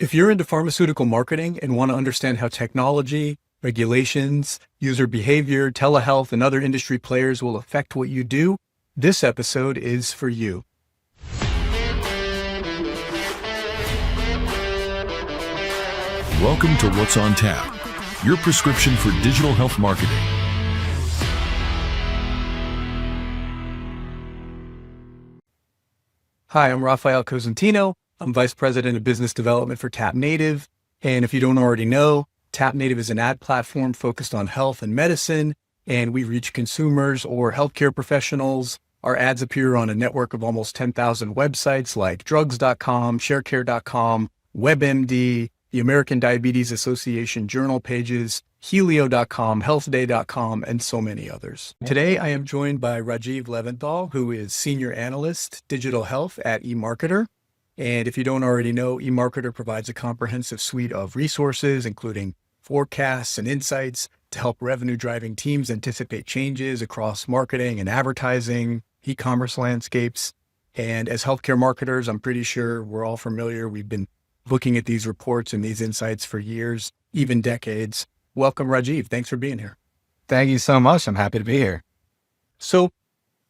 If you're into pharmaceutical marketing and want to understand how technology, regulations, user behavior, telehealth, and other industry players will affect what you do, this episode is for you. Welcome to What's on Tap, your prescription for digital health marketing. Hi, I'm Rafael Cosentino. I'm Vice President of Business Development for Tap Native. And if you don't already know, Tap Native is an ad platform focused on health and medicine, and we reach consumers or healthcare professionals. Our ads appear on a network of almost 10,000 websites like drugs.com, sharecare.com, WebMD, the American Diabetes Association journal pages, Helio.com, healthday.com, and so many others. Today, I am joined by Rajiv Leventhal, who is Senior Analyst, Digital Health at EMARKETER. And if you don't already know, EMARKETER provides a comprehensive suite of resources, including forecasts and insights to help revenue-driving teams anticipate changes across marketing and advertising, e-commerce landscapes. And as healthcare marketers, I'm pretty sure we're all familiar. We've been looking at these reports and these insights for years, even decades. Welcome, Rajiv. Thanks for being here. Thank you so much. I'm happy to be here. So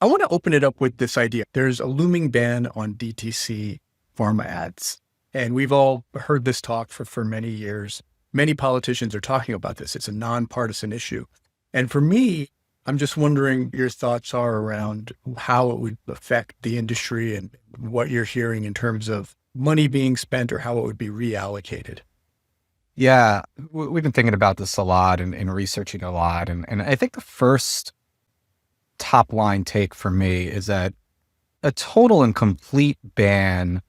I want to open it up with this idea. There's a looming ban on DTC pharma ads. And we've all heard this talk for many years. Many politicians are talking about this. It's a nonpartisan issue. And for me, I'm just wondering your thoughts are around how it would affect the industry and what you're hearing in terms of money being spent or how it would be reallocated. Yeah, we've been thinking about this a lot and researching a lot. And I think the first top line take for me is that a total and complete ban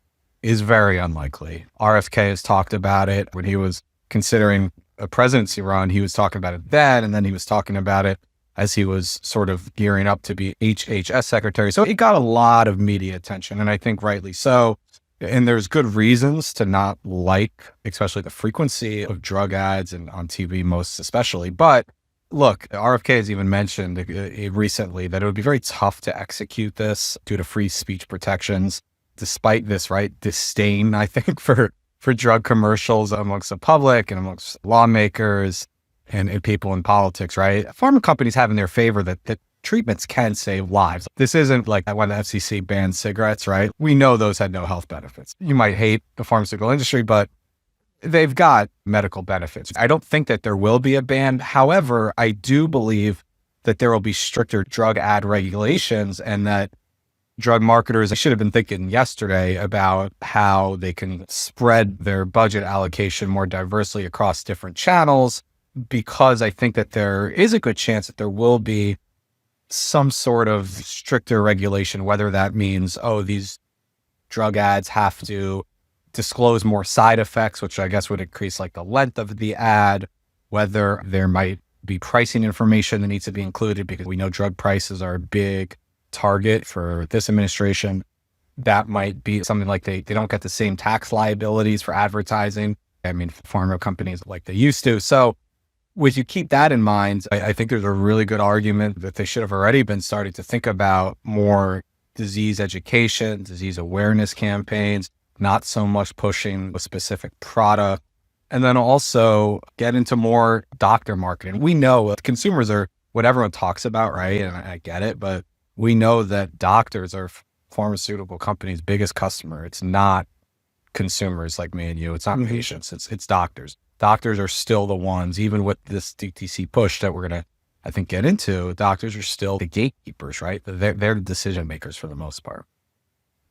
is very unlikely. RFK has talked about it when he was considering a presidency run. He was talking about it then, and then he was talking about it as he was sort of gearing up to be HHS secretary. So it got a lot of media attention, and I think rightly so. And there's good reasons to not like, especially the frequency of drug ads and on TV most especially. But look, RFK has even mentioned recently that it would be very tough to execute this due to free speech protections, despite this, disdain, I think, for drug commercials amongst the public and amongst lawmakers and people in politics, right? Pharma companies have in their favor that treatments can save lives. This isn't like when the FCC banned cigarettes, right? We know those had no health benefits. You might hate the pharmaceutical industry, but they've got medical benefits. I don't think that there will be a ban. However, I do believe that there will be stricter drug ad regulations and that drug marketers should have been thinking yesterday about how they can spread their budget allocation more diversely across different channels, because I think that there is a good chance that there will be some sort of stricter regulation, whether that means, these drug ads have to disclose more side effects, which I guess would increase like the length of the ad, whether there might be pricing information that needs to be included, because we know drug prices are a big target for this administration. That might be something like they don't get the same tax liabilities for advertising. I mean, pharma companies like they used to. So if you keep that in mind, I think there's a really good argument that they should have already been starting to think about more disease education, disease awareness campaigns, not so much pushing a specific product. And then also get into more doctor marketing. We know consumers are what everyone talks about, right? And I get it, but we know that doctors are pharmaceutical companies' biggest customer. It's not consumers like me and you. It's not patients. It's doctors. Doctors are still the ones, even with this DTC push that we're going to, I think, get into, doctors are still the gatekeepers, right? They're the decision makers for the most part.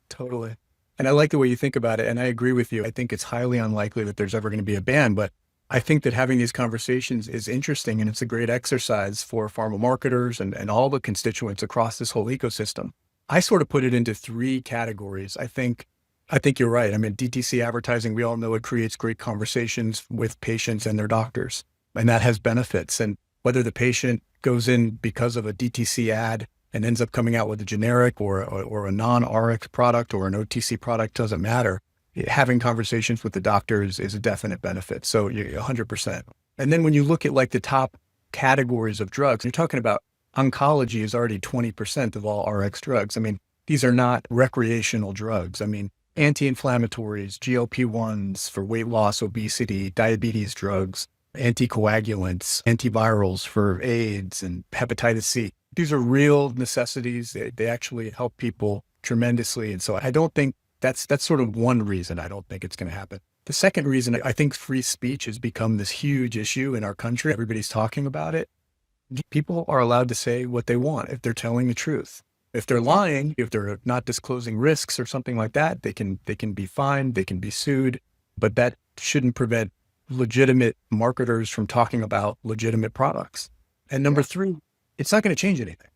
Totally. And I like the way you think about it. And I agree with you. I think it's highly unlikely that there's ever going to be a ban, but I think that having these conversations is interesting, and it's a great exercise for pharma marketers and all the constituents across this whole ecosystem. I sort of put it into three categories. I think you're right. I mean, DTC advertising, we all know it creates great conversations with patients and their doctors, and that has benefits. And whether the patient goes in because of a DTC ad and ends up coming out with a generic or a non-RX product or an OTC product, doesn't matter. Having conversations with the doctors is a definite benefit. So you're 100%. And then when you look at like the top categories of drugs, you're talking about oncology is already 20% of all RX drugs. I mean, these are not recreational drugs. I mean, anti-inflammatories, GLP1s for weight loss, obesity, diabetes drugs, anticoagulants, antivirals for AIDS and hepatitis C. These are real necessities. They actually help people tremendously. And so I don't think that's sort of one reason I don't think it's going to happen. The second reason, I think free speech has become this huge issue in our country. Everybody's talking about it. People are allowed to say what they want if they're telling the truth. If they're lying, if they're not disclosing risks or something like that, they can be fined, they can be sued, but that shouldn't prevent legitimate marketers from talking about legitimate products. And number three, it's not going to change anything.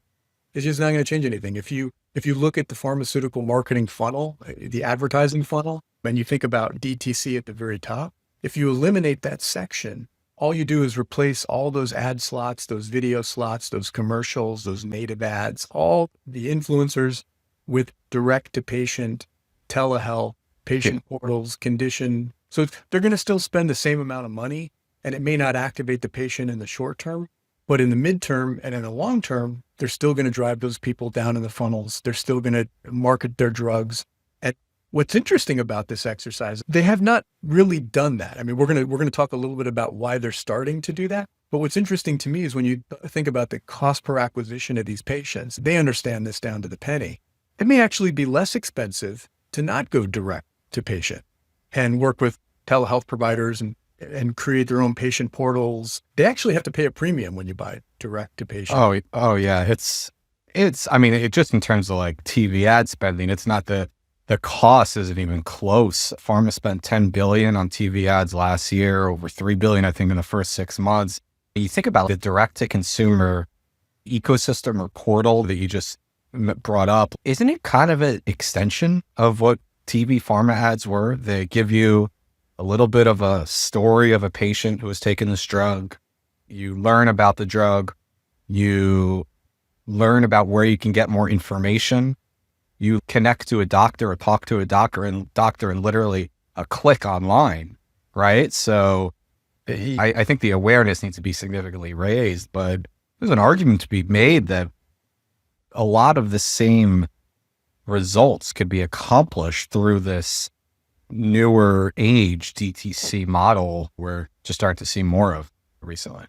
It's just not going to change anything. If you look at the pharmaceutical marketing funnel, the advertising funnel, and you think about DTC at the very top, if you eliminate that section, all you do is replace all those ad slots, those video slots, those commercials, those native ads, all the influencers with direct to patient, telehealth, patient portals, condition. So they're going to still spend the same amount of money, and it may not activate the patient in the short term, but in the midterm and in the long term, they're still going to drive those people down in the funnels. They're still going to market their drugs. And what's interesting about this exercise, they have not really done that. I mean, we're going to talk a little bit about why they're starting to do that. But what's interesting to me is when you think about the cost per acquisition of these patients, they understand this down to the penny. It may actually be less expensive to not go direct to patient and work with telehealth providers and create their own patient portals. They actually have to pay a premium when you buy direct to patient. Oh yeah. I mean, it just in terms of like TV ad spending, it's not the cost isn't even close. Pharma spent $10 billion on TV ads last year, over $3 billion, I think, in the first 6 months. You think about the direct to consumer ecosystem or portal that you just brought up. Isn't it kind of an extension of what TV pharma ads were? They give you a little bit of a story of a patient who has taken this drug. You learn about the drug. You learn about where you can get more information. You connect to a doctor or talk to a doctor in literally a click online, right? So I think the awareness needs to be significantly raised, but there's an argument to be made that a lot of the same results could be accomplished through this newer age DTC model we're just starting to see more of recently.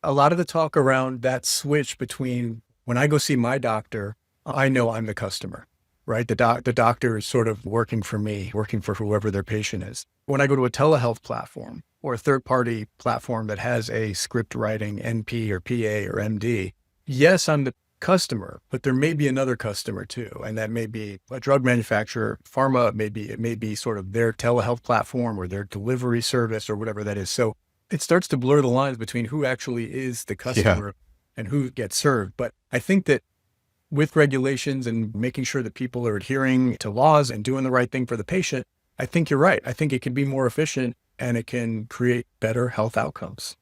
A lot of the talk around that switch between when I go see my doctor, I know I'm the customer, right? The doctor is sort of working for me, working for whoever their patient is. When I go to a telehealth platform or a third-party platform that has a script writing NP or PA or MD, yes, I'm the customer, but there may be another customer too. And that may be a drug manufacturer, pharma, it may be sort of their telehealth platform or their delivery service or whatever that is. So it starts to blur the lines between who actually is the customer and who gets served. But I think that with regulations and making sure that people are adhering to laws and doing the right thing for the patient, I think you're right. I think it can be more efficient and it can create better health outcomes.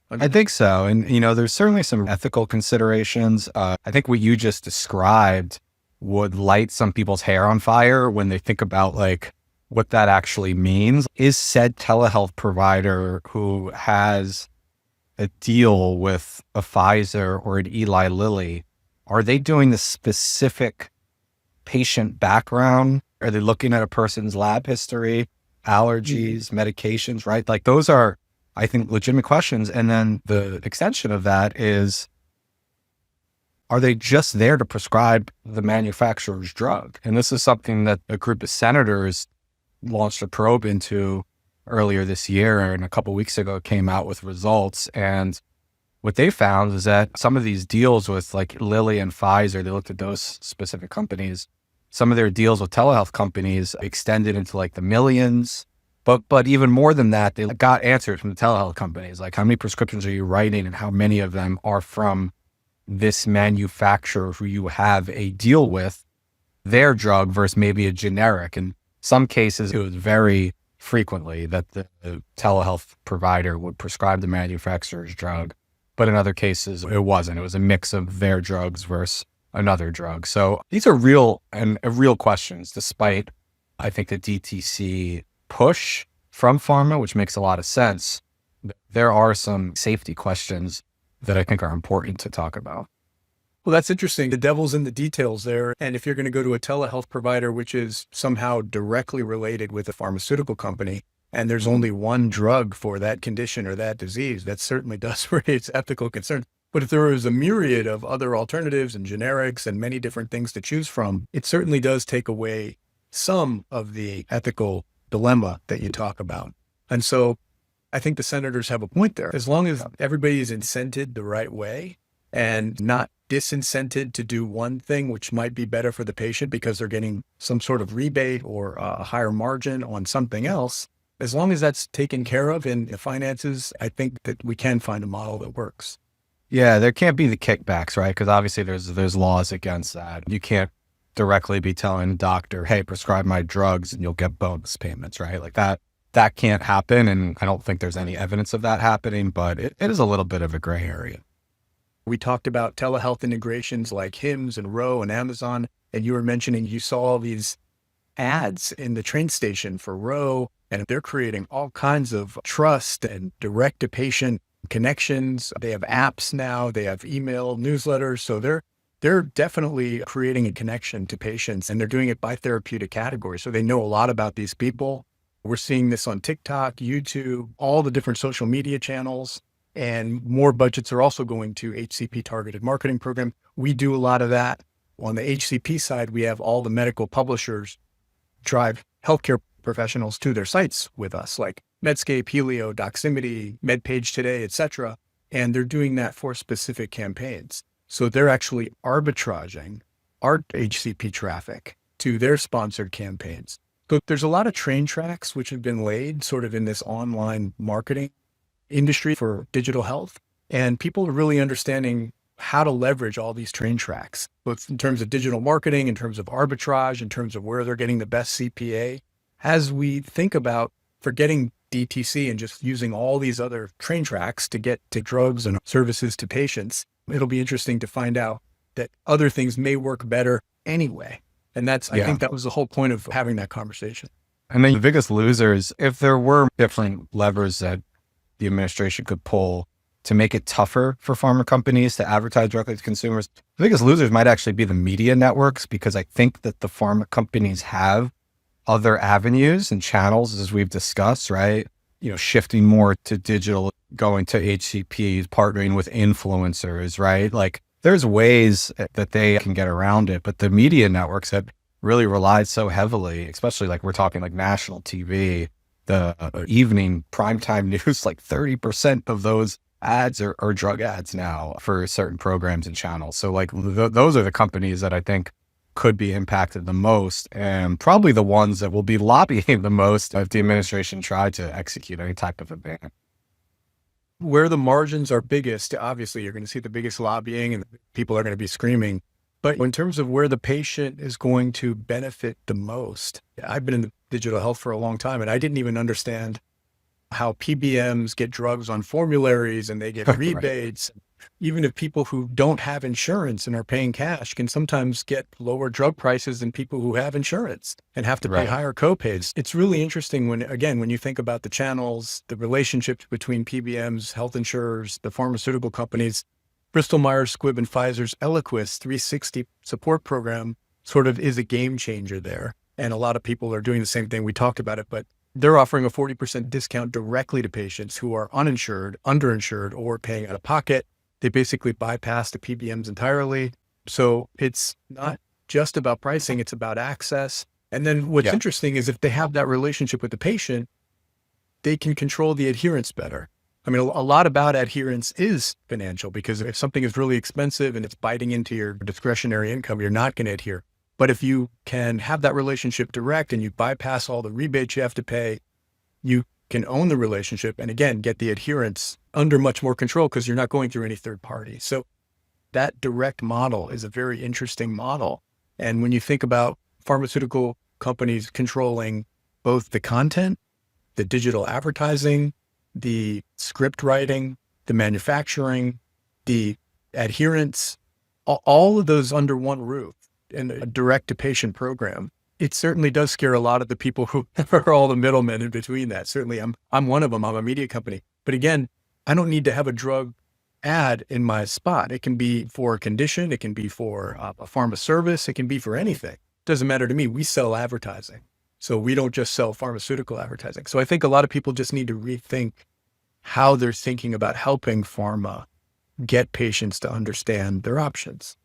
I think so. And, there's certainly some ethical considerations. I think what you just described would light some people's hair on fire when they think about like what that actually means. Is said telehealth provider who has a deal with a Pfizer or an Eli Lilly, are they doing the specific patient background? Are they looking at a person's lab history, allergies, medications, right? Like those are, I think, legitimate questions. And then the extension of that is, are they just there to prescribe the manufacturer's drug? And this is something that a group of senators launched a probe into earlier this year, and a couple of weeks ago came out with results. And what they found is that some of these deals with like Lilly and Pfizer, they looked at those specific companies, some of their deals with telehealth companies extended into like the millions. But even more than that, they got answers from the telehealth companies, like how many prescriptions are you writing and how many of them are from this manufacturer who you have a deal with, their drug versus maybe a generic. In some cases, it was very frequently that the telehealth provider would prescribe the manufacturer's drug, but in other cases, it wasn't. It was a mix of their drugs versus another drug. So these are real questions, despite, I think, the DTC push from pharma, which makes a lot of sense. There are some safety questions that I think are important to talk about. Well, that's interesting. The devil's in the details there. And if you're going to go to a telehealth provider, which is somehow directly related with a pharmaceutical company, and there's only one drug for that condition or that disease, that certainly does raise ethical concerns. But if there is a myriad of other alternatives and generics and many different things to choose from, it certainly does take away some of the ethical dilemma that you talk about. And so I think the senators have a point there. As long as everybody is incented the right way and not disincented to do one thing, which might be better for the patient because they're getting some sort of rebate or a higher margin on something else, as long as that's taken care of in the finances, I think that we can find a model that works. Yeah, there can't be the kickbacks, right? Because obviously there's laws against that. You can't directly be telling a doctor, hey, prescribe my drugs and you'll get bonus payments, right? Like that can't happen. And I don't think there's any evidence of that happening, but it is a little bit of a gray area. We talked about telehealth integrations like Hims and Ro and Amazon, and you were mentioning you saw all these ads in the train station for Ro, and they're creating all kinds of trust and direct-to-patient connections. They have apps now, they have email newsletters, so they're definitely creating a connection to patients, and they're doing it by therapeutic category. So they know a lot about these people. We're seeing this on TikTok, YouTube, all the different social media channels. And more budgets are also going to HCP targeted marketing program. We do a lot of that. On the HCP side, we have all the medical publishers drive healthcare professionals to their sites with us, like Medscape, Helio, Doximity, MedPage Today, et cetera. And they're doing that for specific campaigns. So they're actually arbitraging our HCP traffic to their sponsored campaigns. So there's a lot of train tracks which have been laid sort of in this online marketing industry for digital health. And people are really understanding how to leverage all these train tracks, both in terms of digital marketing, in terms of arbitrage, in terms of where they're getting the best CPA. As we think about forgetting DTC and just using all these other train tracks to get to drugs and services to patients, it'll be interesting to find out that other things may work better anyway. And I think that was the whole point of having that conversation. And then the biggest losers, if there were different levers that the administration could pull to make it tougher for pharma companies to advertise directly to consumers, the biggest losers might actually be the media networks, because I think that the pharma companies have other avenues and channels, as we've discussed, right? Shifting more to digital, going to HCPs, partnering with influencers, right? Like there's ways that they can get around it, but the media networks have really relied so heavily, especially like we're talking like national TV, the evening primetime news, like 30% of those ads are drug ads now for certain programs and channels. So like those are the companies that I think could be impacted the most, and probably the ones that will be lobbying the most if the administration tried to execute any type of a ban. Where the margins are biggest, obviously you're going to see the biggest lobbying and people are going to be screaming. But in terms of where the patient is going to benefit the most, I've been in the digital health for a long time, and I didn't even understand how PBMs get drugs on formularies and they get rebates. Right. Even if people who don't have insurance and are paying cash can sometimes get lower drug prices than people who have insurance and have to pay higher copays. It's really interesting when you think about the channels, the relationships between PBMs, health insurers, the pharmaceutical companies. Bristol Myers Squibb and Pfizer's Eliquis 360 support program sort of is a game changer there. And a lot of people are doing the same thing. We talked about it, but they're offering a 40% discount directly to patients who are uninsured, underinsured, or paying out of pocket. They basically bypass the PBMs entirely. So it's not just about pricing, it's about access. And then what's interesting is if they have that relationship with the patient, they can control the adherence better. I mean, a lot about adherence is financial, because if something is really expensive and it's biting into your discretionary income, you're not going to adhere. But if you can have that relationship direct and you bypass all the rebates you have to pay, you can own the relationship and again, get the adherence under much more control because you're not going through any third party. So that direct model is a very interesting model. And when you think about pharmaceutical companies controlling both the content, the digital advertising, the script writing, the manufacturing, the adherence, all of those under one roof in a direct-to-patient program, it certainly does scare a lot of the people who are all the middlemen in between that. Certainly, I'm one of them. I'm a media company. But again, I don't need to have a drug ad in my spot. It can be for a condition, it can be for a pharma service, it can be for anything. Doesn't matter to me. We sell advertising. So we don't just sell pharmaceutical advertising. So I think a lot of people just need to rethink how they're thinking about helping pharma get patients to understand their options.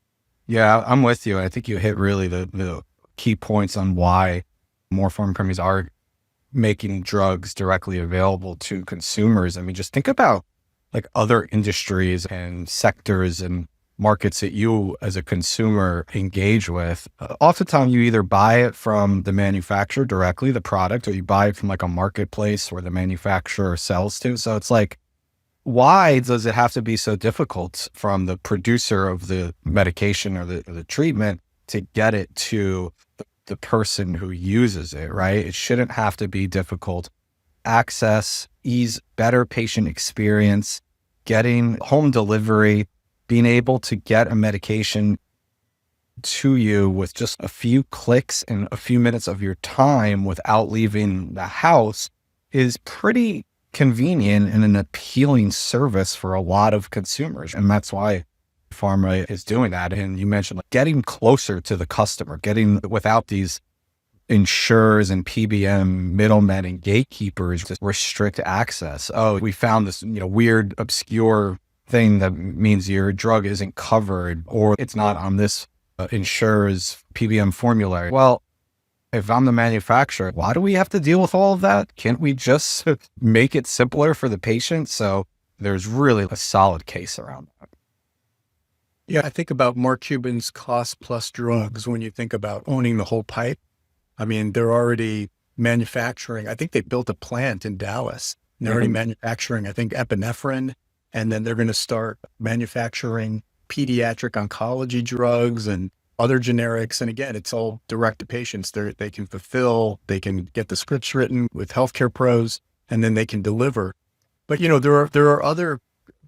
Yeah, I'm with you. I think you hit really the key points on why more pharma companies are making drugs directly available to consumers. I mean, just think about like other industries and sectors and markets that you as a consumer engage with. Oftentimes you either buy it from the manufacturer directly, the product, or you buy it from like a marketplace where the manufacturer sells to. So it's like, why does it have to be so difficult from the producer of the medication or the treatment to get it to the person who uses it, right? It shouldn't have to be difficult. Access, ease, better patient experience, getting home delivery, being able to get a medication to you with just a few clicks and a few minutes of your time without leaving the house is pretty convenient and an appealing service for a lot of consumers. And that's why pharma is doing that. And you mentioned like getting closer to the customer, getting without these insurers and PBM middlemen and gatekeepers to restrict access. Oh, we found this, weird, obscure thing that means your drug isn't covered or it's not on this insurer's PBM formulary. Well, if I'm the manufacturer, why do we have to deal with all of that? Can't we just make it simpler for the patient? So there's really a solid case around that. Yeah, I think about Mark Cuban's cost plus drugs when you think about owning the whole pipe. I mean, they're already manufacturing. I think they built a plant in Dallas. And they're already manufacturing, I think, epinephrine. And then they're going to start manufacturing pediatric oncology drugs and other generics. And again, it's all direct to patients. They can fulfill, they can get the scripts written with healthcare pros, and then they can deliver. But,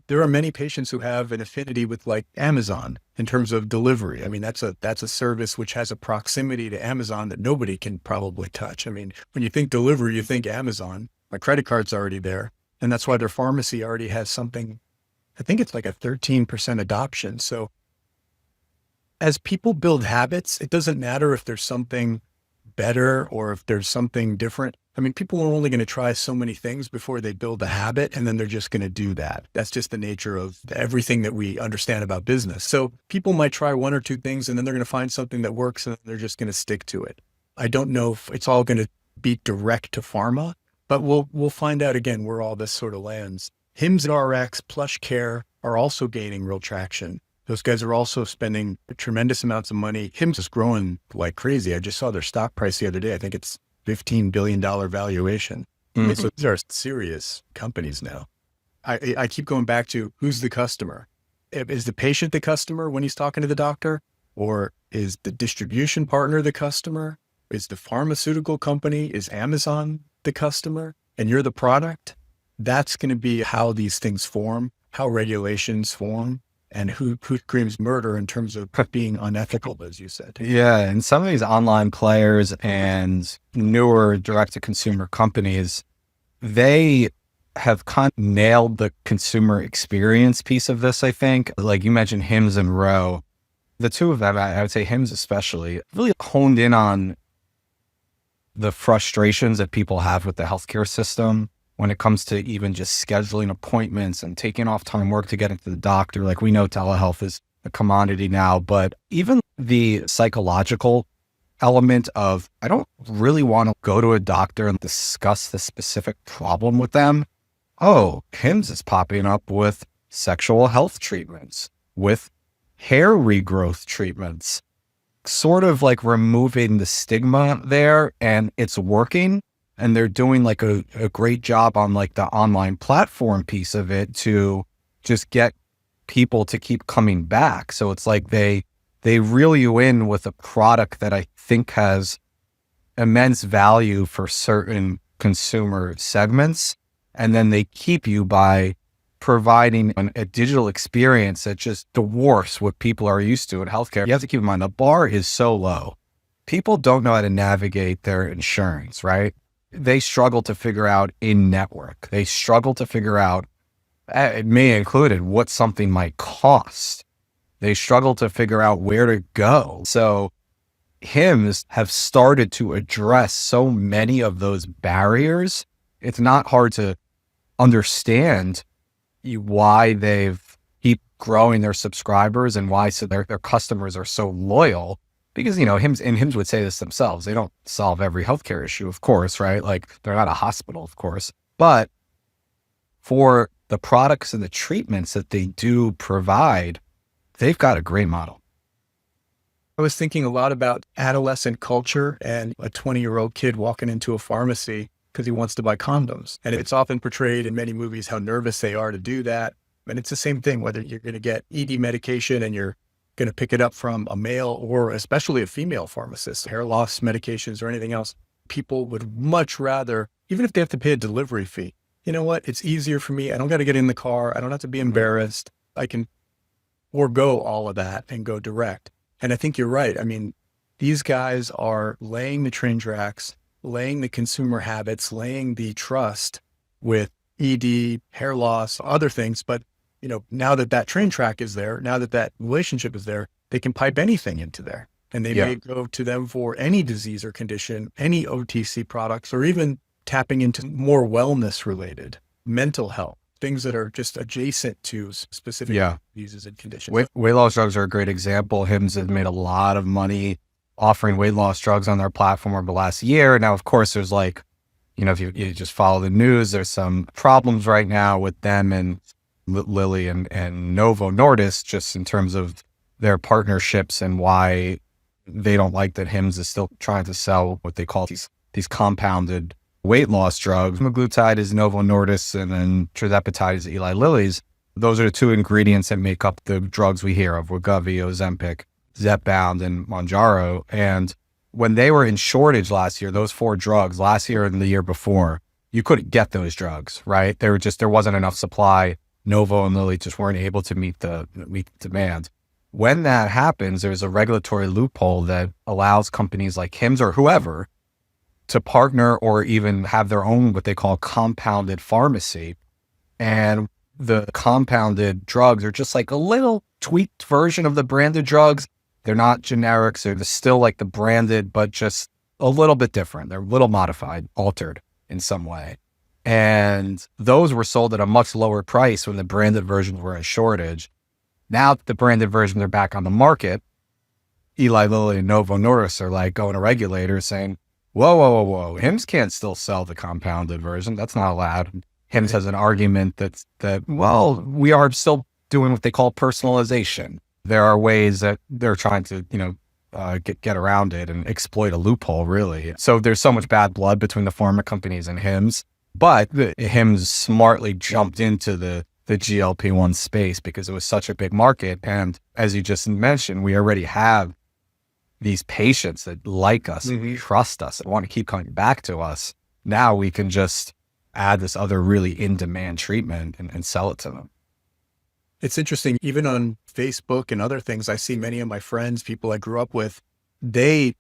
there are many patients who have an affinity with like Amazon in terms of delivery. I mean, that's a service which has a proximity to Amazon that nobody can probably touch. I mean, when you think delivery, you think Amazon. My credit card's already there. And that's why their pharmacy already has something, I think it's like a 13% adoption. So as people build habits, it doesn't matter if there's something better or if there's something different. I mean, people are only going to try so many things before they build a habit, and then they're just going to do that. That's just the nature of everything that we understand about business. So people might try one or two things, and then they're going to find something that works, and they're just going to stick to it. I don't know if it's all going to be direct to pharma, but we'll find out again where all this sort of lands. Hims and RX, Plush Care are also gaining real traction. Those guys are also spending tremendous amounts of money. Hims is growing like crazy. I just saw their stock price the other day. I think it's $15 billion valuation. I mean, so these are serious companies now. I keep going back to who's the customer? Is the patient the customer when he's talking to the doctor? Or is the distribution partner the customer? Is the pharmaceutical company, is Amazon the customer and you're the product? That's going to be how these things form, how regulations form, and who screams murder in terms of being unethical, as you said. Yeah. And some of these online players and newer direct-to-consumer companies, they have kind of nailed the consumer experience piece of this, I think. Like you mentioned Hims and Ro. The two of them, I would say Hims especially, really honed in on the frustrations that people have with the healthcare system when it comes to even just scheduling appointments and taking off time work to get into the doctor. Like we know telehealth is a commodity now, but even the psychological element of, I don't really want to go to a doctor and discuss the specific problem with them. Oh, Hims is popping up with sexual health treatments, with hair regrowth treatments, sort of like removing the stigma there, and it's working. And they're doing like a great job on like the online platform piece of it to just get people to keep coming back. So it's like they reel you in with a product that I think has immense value for certain consumer segments. And then they keep you by providing a digital experience that just dwarfs what people are used to in healthcare. You have to keep in mind, the bar is so low. People don't know how to navigate their insurance, right? They struggle to figure out in-network. They struggle to figure out me included, what something might cost. They struggle to figure out where to go. So hymns have started to address so many of those barriers. It's not hard to understand why they've keep growing their subscribers and why their customers are so loyal. Because, hymns would say this themselves. They don't solve every healthcare issue, of course, right? Like they're not a hospital, of course. But for the products and the treatments that they do provide, they've got a great model. I was thinking a lot about adolescent culture and a 20-year-old kid walking into a pharmacy because he wants to buy condoms. And it's often portrayed in many movies how nervous they are to do that. And it's the same thing, whether you're going to get ED medication and you're going to pick it up from a male or especially a female pharmacist, hair loss medications or anything else. People would much rather, even if they have to pay a delivery fee, you know what? It's easier for me. I don't got to get in the car. I don't have to be embarrassed. I can forego all of that and go direct. And I think you're right. I mean, these guys are laying the train tracks, laying the consumer habits, laying the trust with ED, hair loss, other things. But, now that that train track is there, now that that relationship is there, they can pipe anything into there. And they may go to them for any disease or condition, any OTC products, or even tapping into more wellness related, mental health, things that are just adjacent to specific diseases and conditions. Weight loss drugs are a great example. Hims has made a lot of money offering weight loss drugs on their platform over the last year. Now, of course, there's if you just follow the news, there's some problems right now with them and Lilly and Novo Nordisk, just in terms of their partnerships and why they don't like that Hims is still trying to sell what they call these compounded weight loss drugs. Semaglutide is Novo Nordisk and then tirzepatide is Eli Lilly's. Those are the two ingredients that make up the drugs we hear of: Wegovy, Ozempic, Zepbound, and Mounjaro. And when they were in shortage last year, those four drugs last year and the year before, you couldn't get those drugs, right? There wasn't enough supply. Novo and Lilly just weren't able to meet the demand. When that happens, there's a regulatory loophole that allows companies like Hims or whoever to partner or even have their own, what they call compounded pharmacy. And the compounded drugs are just like a little tweaked version of the branded drugs. They're not generics. They're still like the branded, but just a little bit different. They're a little modified, altered in some way. And those were sold at a much lower price when the branded versions were in shortage. Now that the branded versions are back on the market, Eli Lilly and Novo Nordisk are like going to regulators saying, whoa. Hims can't still sell the compounded version. That's not allowed. Hims has an argument that we are still doing what they call personalization. There are ways that they're trying to, get around it and exploit a loophole, really. So there's so much bad blood between the pharma companies and Hims, but Hims smartly jumped into the GLP-1 space because it was such a big market. And as you just mentioned, we already have these patients that like us, and trust us, and want to keep coming back to us. Now we can just add this other really in-demand treatment and sell it to them. It's interesting, even on Facebook and other things, I see many of my friends, people I grew up with, they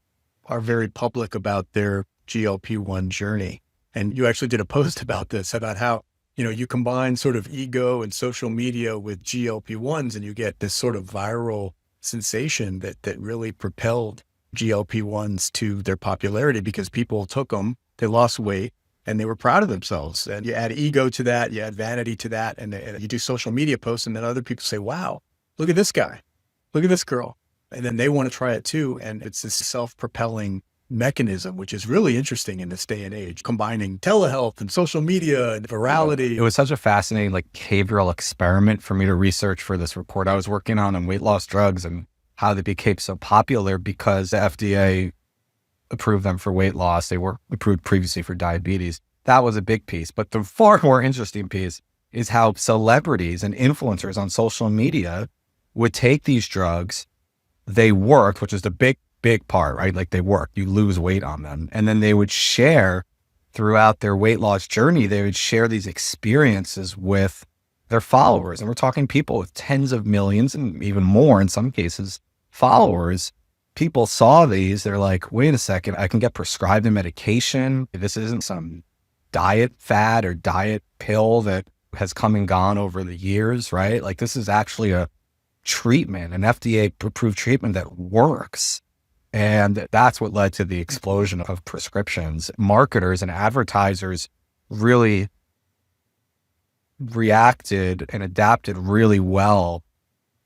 are very public about their GLP-1 journey. And you actually did a post about this, about how, you combine sort of ego and social media with GLP-1s and you get this sort of viral sensation that really propelled GLP-1s to their popularity because people took them, they lost weight, and they were proud of themselves. And you add ego to that, you add vanity to that, and you do social media posts, and then other people say, wow, look at this guy, look at this girl. And then they want to try it too. And it's this self-propelling mechanism, which is really interesting in this day and age, combining telehealth and social media and virality. It was such a fascinating behavioral experiment for me to research for this report I was working on weight loss drugs and how they became so popular because the FDA approved them for weight loss. They were approved previously for diabetes. That was a big piece. But the far more interesting piece is how celebrities and influencers on social media would take these drugs. They worked, which is the big part, right? Like they work, you lose weight on them. And then they would share throughout their weight loss journey, they would share these experiences with their followers. And we're talking people with tens of millions and even more in some cases, followers. People saw these, they're like, wait a second, I can get prescribed a medication. This isn't some diet fad or diet pill that has come and gone over the years, right? Like this is actually a treatment, an FDA approved treatment that works. And that's what led to the explosion of prescriptions. Marketers and advertisers really reacted and adapted really well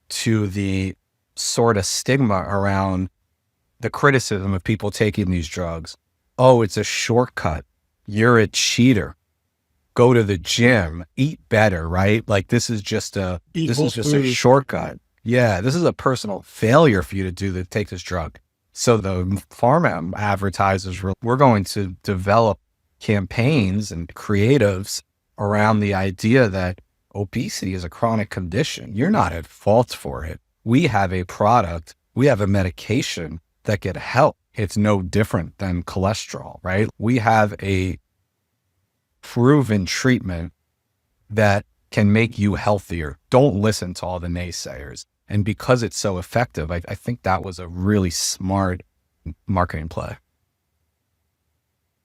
to the sort of stigma around the criticism of people taking these drugs. Oh, it's a shortcut. You're a cheater. Go to the gym, eat better, right? Like this is just a shortcut. Yeah, this is a personal failure for you to take this drug. So the pharma advertisers we're going to develop campaigns and creatives around the idea that obesity is a chronic condition. You're not at fault for it. We have a product, we have a medication that can help. It's no different than cholesterol, right? We have a proven treatment that can make you healthier. Don't listen to all the naysayers. And because it's so effective, I think that was a really smart marketing play.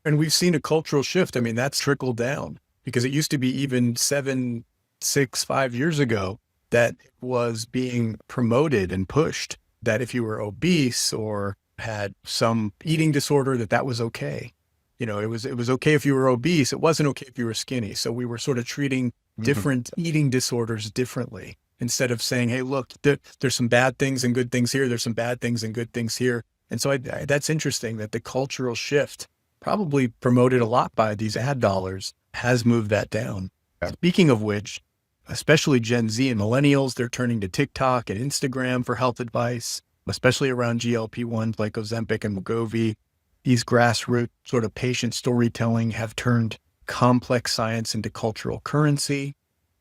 And we've seen a cultural shift. I mean, that's trickled down because it used to be even 7, 6, 5 years ago that was being promoted and pushed that if you were obese or had some eating disorder, that was okay. You know, it was okay if you were obese. It wasn't okay if you were skinny. So we were sort of treating different eating disorders differently instead of saying, hey, look, there's some bad things and good things here. There's some bad things and good things here. And so that's interesting that the cultural shift, probably promoted a lot by these ad dollars, has moved that down. Yeah. Speaking of which, especially Gen Z and millennials, they're turning to TikTok and Instagram for health advice, especially around GLP1s like Ozempic and Wegovy. These grassroots sort of patient storytelling have turned complex science into cultural currency,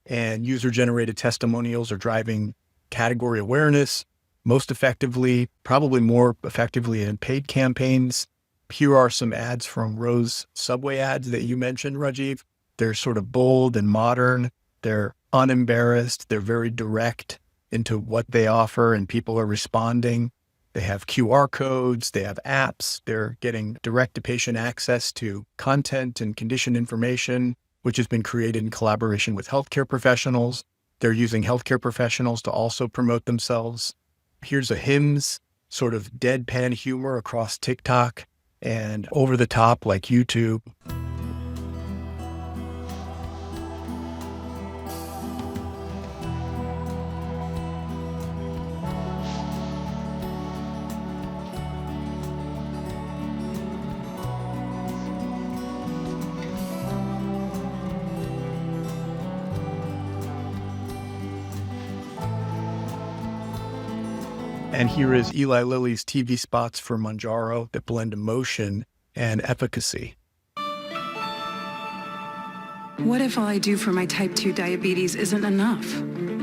and user-generated testimonials are driving category awareness most effectively, probably more effectively in paid campaigns. Here are some ads from Rose Subway ads that you mentioned, Rajiv. They're sort of bold and modern. They're unembarrassed. They're very direct into what they offer, and people are responding. They have QR codes. They have apps. They're getting direct-to-patient access to content and condition information, which has been created in collaboration with healthcare professionals. They're using healthcare professionals to also promote themselves. Here's a Hims sort of deadpan humor across TikTok and over the top like YouTube. And here is Eli Lilly's TV spots for Mounjaro that blend emotion and efficacy. What if all I do for my type 2 diabetes isn't enough?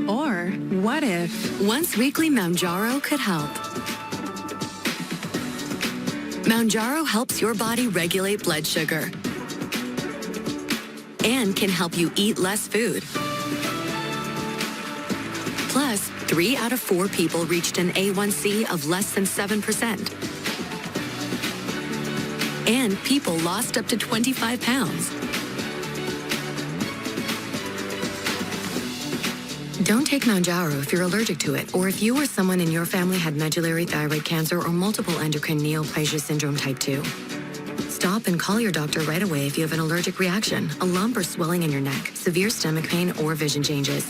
Or what if once weekly Mounjaro could help? Mounjaro helps your body regulate blood sugar and can help you eat less food. Plus, 3 out of 4 people reached an A1C of less than 7%. And people lost up to 25 pounds. Don't take Mounjaro if you're allergic to it, or if you or someone in your family had medullary thyroid cancer or multiple endocrine neoplasia syndrome type 2. Stop and call your doctor right away if you have an allergic reaction, a lump or swelling in your neck, severe stomach pain, or vision changes.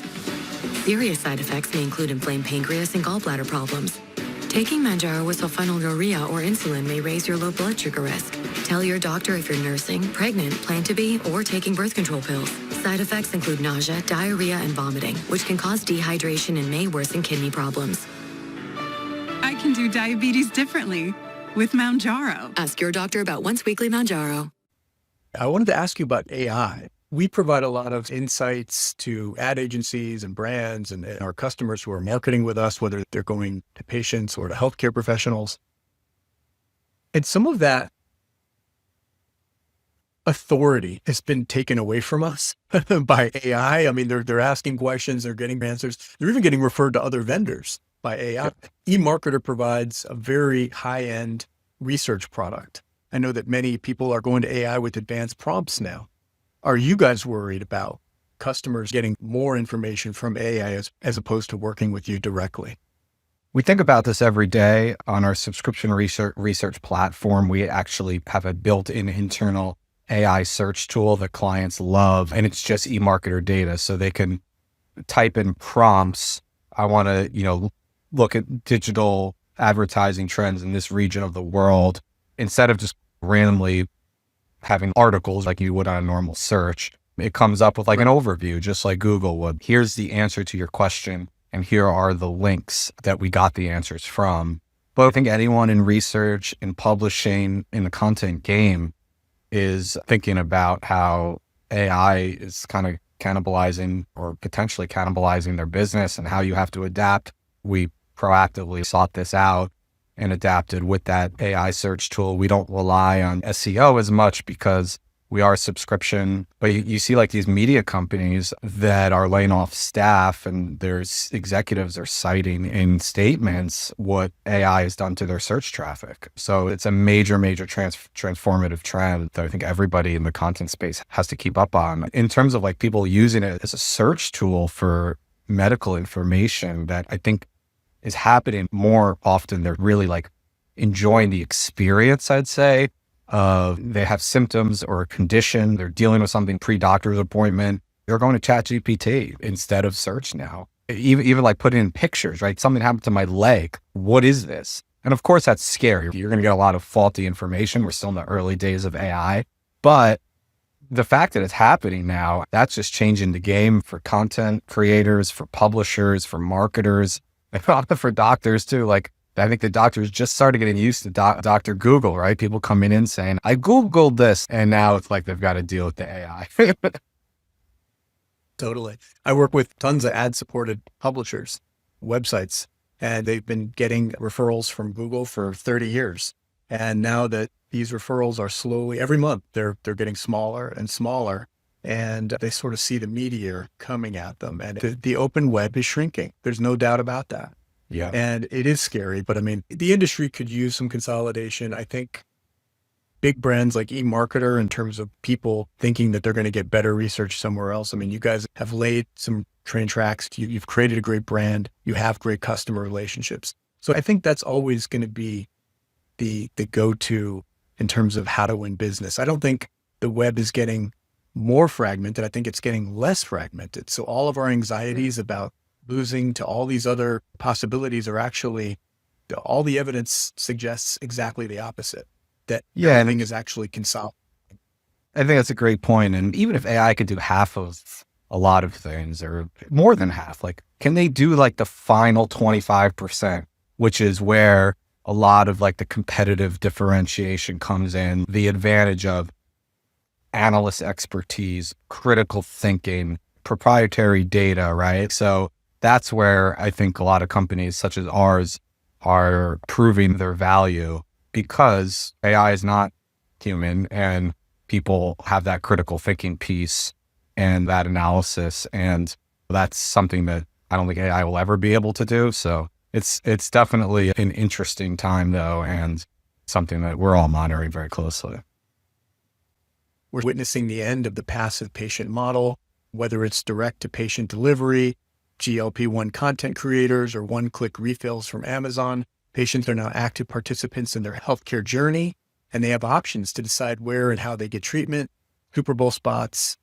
Serious side effects may include inflamed pancreas and gallbladder problems. Taking Mounjaro with sulfonylurea or insulin may raise your low blood sugar risk. Tell your doctor if you're nursing, pregnant, plan to be, or taking birth control pills. Side effects include nausea, diarrhea, and vomiting, which can cause dehydration and may worsen kidney problems. I can do diabetes differently with Mounjaro? Ask your doctor about once weekly Mounjaro. I wanted to ask you about AI. We provide a lot of insights to ad agencies and brands and our customers who are marketing with us, whether they're going to patients or to healthcare professionals. And some of that authority has been taken away from us by AI. I mean, they're asking questions, they're getting answers. They're even getting referred to other vendors by AI. EMARKETER provides a very high-end research product. I know that many people are going to AI with advanced prompts now. Are you guys worried about customers getting more information from AI as opposed to working with you directly? We think about this every day on our subscription research platform. We actually have a built-in internal AI search tool that clients love, and it's just eMarketer data. So they can type in prompts. I want to, look at digital advertising trends in this region of the world, instead of just randomly having articles like you would on a normal search. It comes up with like an overview, just like Google would. Here's the answer to your question, and here are the links that we got the answers from. But I think anyone in research, in publishing, in the content game is thinking about how AI is kind of cannibalizing or potentially cannibalizing their business and how you have to adapt. We proactively sought this out and adapted with that AI search tool. We don't rely on SEO as much because we are a subscription, but you see like these media companies that are laying off staff, and there's executives are citing in statements what AI has done to their search traffic. So it's a major transformative trend that I think everybody in the content space has to keep up on. In terms of like people using it as a search tool for medical information, that I think is happening more often. They're really like enjoying the experience, I'd say. They have symptoms or a condition, they're dealing with something pre-doctor's appointment, they're going to ChatGPT instead of search now. Even like putting in pictures, right? Something happened to my leg. What is this? And of course that's scary. You're going to get a lot of faulty information. We're still in the early days of AI, but the fact that it's happening now, that's just changing the game for content creators, for publishers, for marketers, and for doctors too. Like, I think the doctors just started getting used to Dr. Google, right? People coming in saying, I Googled this. And now it's like they've got to deal with the AI. Totally. I work with tons of ad-supported publishers, websites, and they've been getting referrals from Google for 30 years. And now that these referrals are slowly, every month, they're getting smaller and smaller. And they sort of see the meteor coming at them. And the open web is shrinking. There's no doubt about that. Yeah. And it is scary, but I mean, the industry could use some consolidation. I think big brands like eMarketer, in terms of people thinking that they're going to get better research somewhere else. I mean, you guys have laid some train tracks. You've created a great brand. You have great customer relationships. So I think that's always going to be the go-to in terms of how to win business. I don't think the web is getting more fragmented. I think it's getting less fragmented. So all of our anxieties about losing to all these other possibilities are actually, all the evidence suggests exactly the opposite, that everything is actually consolidated. I think that's a great point. And even if AI could do half of a lot of things, or more than half, like, can they do like the final 25%, which is where a lot of like the competitive differentiation comes in, the advantage of analyst expertise, critical thinking, proprietary data, right? So that's where I think a lot of companies such as ours are proving their value, because AI is not human and people have that critical thinking piece and that analysis. And that's something that I don't think AI will ever be able to do. So it's definitely an interesting time though, and something that we're all monitoring very closely. We're witnessing the end of the passive patient model, whether it's direct to patient delivery, GLP1 content creators, or one-click refills from Amazon. Patients are now active participants in their healthcare journey, and they have options to decide where and how they get treatment. Super Bowl spots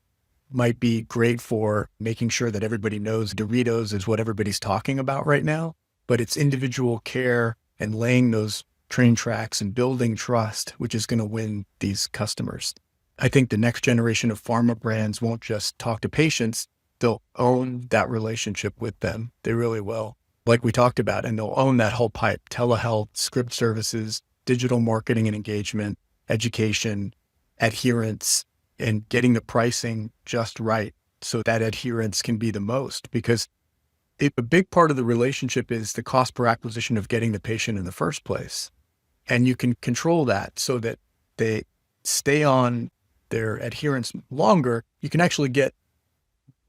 might be great for making sure that everybody knows Doritos is what everybody's talking about right now, but it's individual care and laying those train tracks and building trust, which is going to win these customers. I think the next generation of pharma brands won't just talk to patients, they'll own that relationship with them. They really will, like we talked about, and they'll own that whole pipe: telehealth, script services, digital marketing and engagement, education, adherence, and getting the pricing just right so that adherence can be the most. Because a big part of the relationship is the cost per acquisition of getting the patient in the first place. And you can control that so that they stay on their adherence longer. You can actually get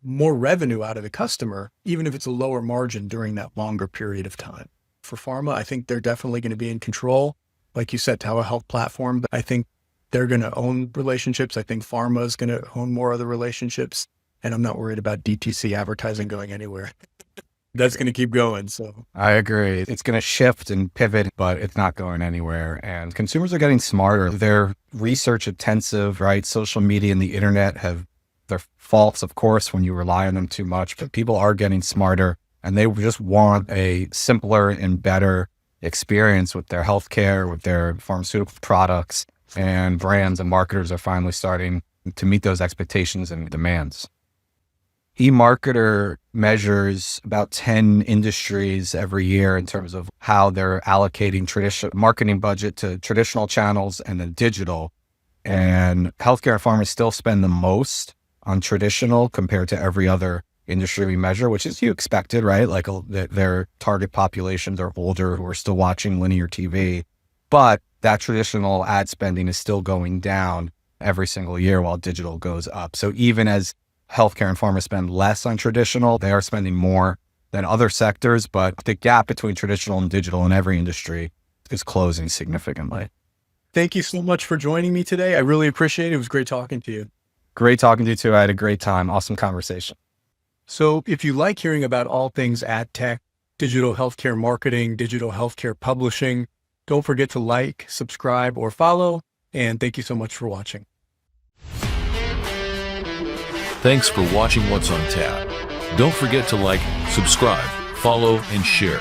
more revenue out of the customer, even if it's a lower margin during that longer period of time. For pharma, I think they're definitely going to be in control. Like you said, telehealth platform, but I think they're going to own relationships. I think pharma is going to own more of the relationships. and I'm not worried about DTC advertising going anywhere. That's going to keep going. So I agree. It's going to shift and pivot, but it's not going anywhere. And consumers are getting smarter. They're research intensive, right? Social media and the internet have their faults, of course, when you rely on them too much, but people are getting smarter and they just want a simpler and better experience with their healthcare, with their pharmaceutical products, and brands and marketers are finally starting to meet those expectations and demands. EMARKETER measures about 10 industries every year in terms of how they're allocating traditional marketing budget to traditional channels and then digital. And healthcare and pharma still spend the most on traditional compared to every other industry we measure, which is you expected, right? Like their target populations are older who are still watching linear TV, but that traditional ad spending is still going down every single year while digital goes up. So even as healthcare and pharma spend less on traditional, they are spending more than other sectors, but the gap between traditional and digital in every industry is closing significantly. thank you so much for joining me today. I really appreciate it. It was great talking to you. Great talking to you too. I had a great time. Awesome conversation. So if you like hearing about all things ad tech, digital healthcare marketing, digital healthcare publishing, don't forget to like, subscribe, or follow. And thank you so much for watching. Thanks for watching What's on Tap. Don't forget to like, subscribe, follow, and share.